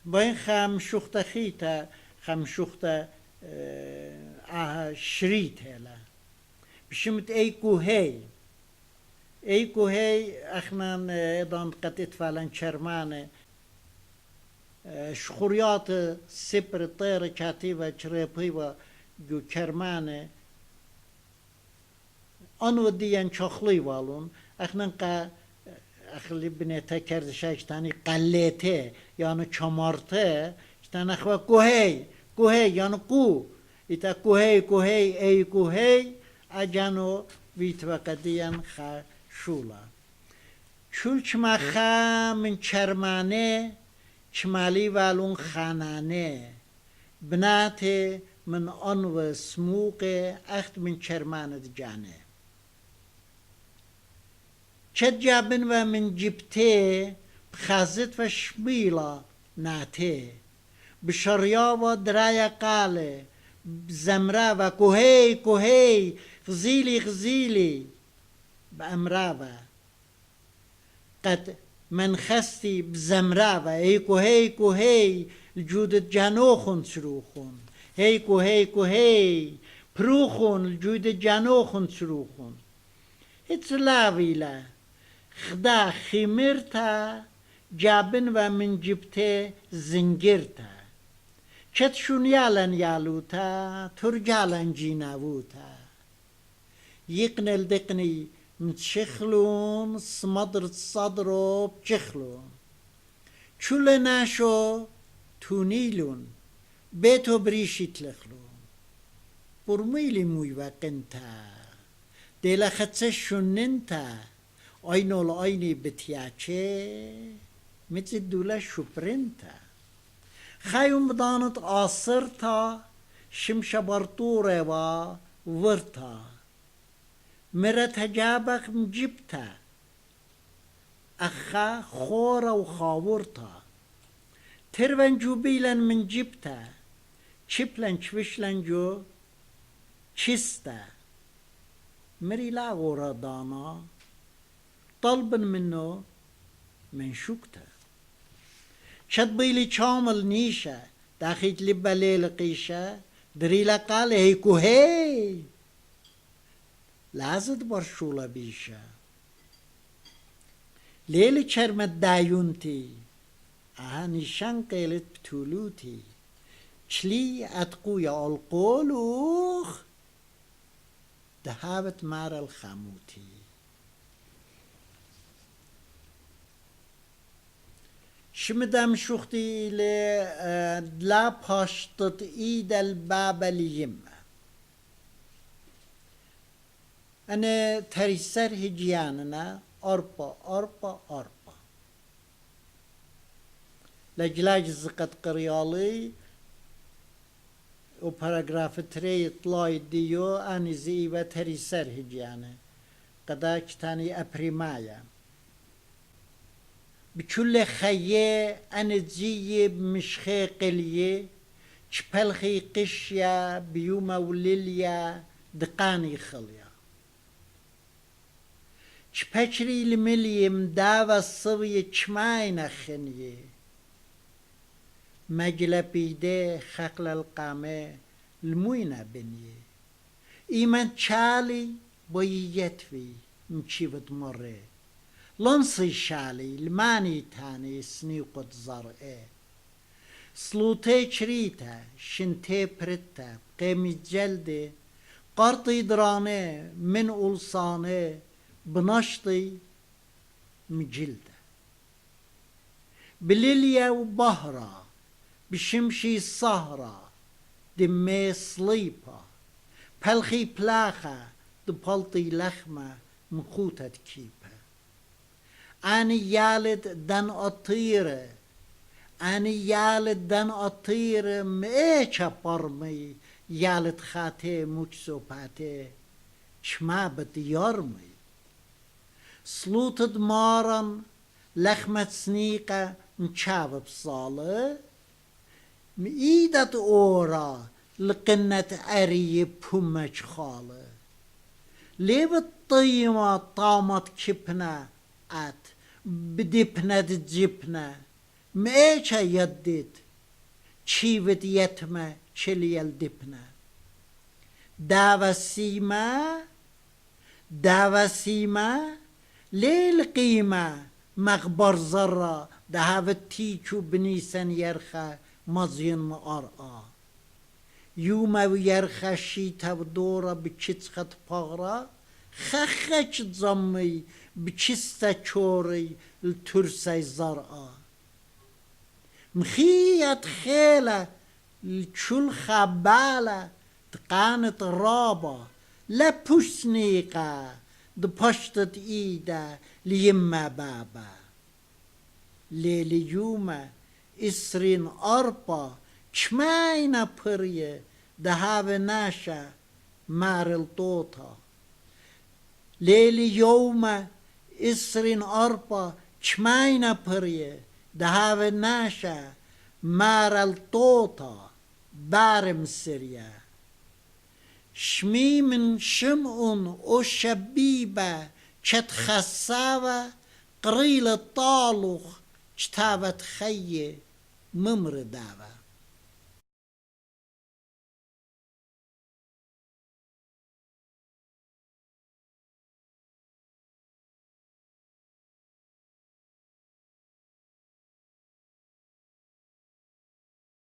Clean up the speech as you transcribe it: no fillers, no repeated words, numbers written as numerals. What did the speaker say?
باين خام شوختا خيتا خام شوختا شريت هلا بشمت ايكو هي اخنا ايضا قد اتفالن شرمانه شخوريات سپر طير كاتيبا چريبيبا جو كرمانه انو ديان چخلي والون اخنا قا اخلي بنيتا کرد شاكتاني قليته يعني چمارته شتان اخوا كوهي يعني قو اتا كوهي اي كوهي اجانو ويتوقديان خا شولا شول چما خا من چرمانه شمالي والون خانانه بنات من انو سموق اخت من چرمانه جانه چد جابن و من جبته بخازت و شبيلا ناته بشريا و درايا قاله بزمرا و كوهي غزيلي بأمراوة قد من خستي بزمراوة اي كوهي الجودة جانوخن سروخن هي كوهي پروخن الجودة جانوخن سروخن اتلاويلا خدا خمرتا جابن و من جبته زنجرتا چت شونيالن يالوتا ترجالن جيناوتا يقنل دقني متشخلون سمدر صدرو بچخلون چول ناشو تونيلون بيتو بريشي تلخلون برميلي موي وقنتا ديلا خدسه شننتا اينو لايني بتياچه مثل دولا شبرنتا خايوم بدانت آصرتا شمشا برطوره و ورتا مرت هجابك مجبتا اخا خورا و خاورتا ترون جو بيلن من جبتا چپلن چوشلن جو چستا مري لا غورا دانا طلبا منه من شوكتا شد بيلي شامل نيشا داخيت لبا ليل قيشا دريلا قال هي لازد برشولا بيشا ليلي شرمت دايونتي نشان قيلت بتولوتي چلي اتقويا القولوخ دهابت مار الخاموتي شمدم شوختي لا باشتت ايد الباب اليم انا تريسر هجياننا أربا لجلاج زقت قريالي و باراگراف 3 طلاي ديو اني زيبا تريسر هجيانه قدا كتاني أبريمايا بكل خيه أنا زي بمشخي قليه چپلخي قشيا بيوما وليليا دقاني خليا چپچري الملي مداوى الصوية چماينا خنيه مجلة بيده خقل القامة الموينة بنيه إيمان چالي بويتفي مشيفت مرة لنصي شالي الماني تاني سنيقت زرقه سلوتي چريتا شنتي برتا قيمي جلده قرطي درانه من ألصانه بنشطي مجلده بليليا وبهرة بشمشي صهرة دمي صليبة بلخي بلاخة دبلطي لخمة مخوتة كيبة أني يالد دن أطيرة أني يالد دن أطيرة مئيشة برمي يالد خاتي مجسو باتي شمابت يرمي سلوتد مارن لخمة سنيقة مشاب بصالة مئيدت أورا لقنة أري بومج خالة ليبت طيمة طامت كبنا ات بدبنا تجبنا ميچا يدد چيود يتما چليل دبنا داوا سيما ليل قيمة مغبر زرا دهاوت تيچو بنيسن يرخا مزين مقرآ يوما ويرخا شيتا ودورا بچيتخت پاغرا خخچ زمي بچستا چوري الترسي زرآ مخيت خيلة الچول خبالة تقانت رابا لا پوشنيقا دپشتت ايدا ليما بابا ليلي يوما اسرين أربا چماينا پريه دهاو ناشا مارل توتا ليلي يوما اسرين أربا چماينا پريه دهاو ناشا مارل توتا بارم سريا شمي من شمعون او شبيبة چت خساوة قريل الطالوخ چتابت خيه ممر داوة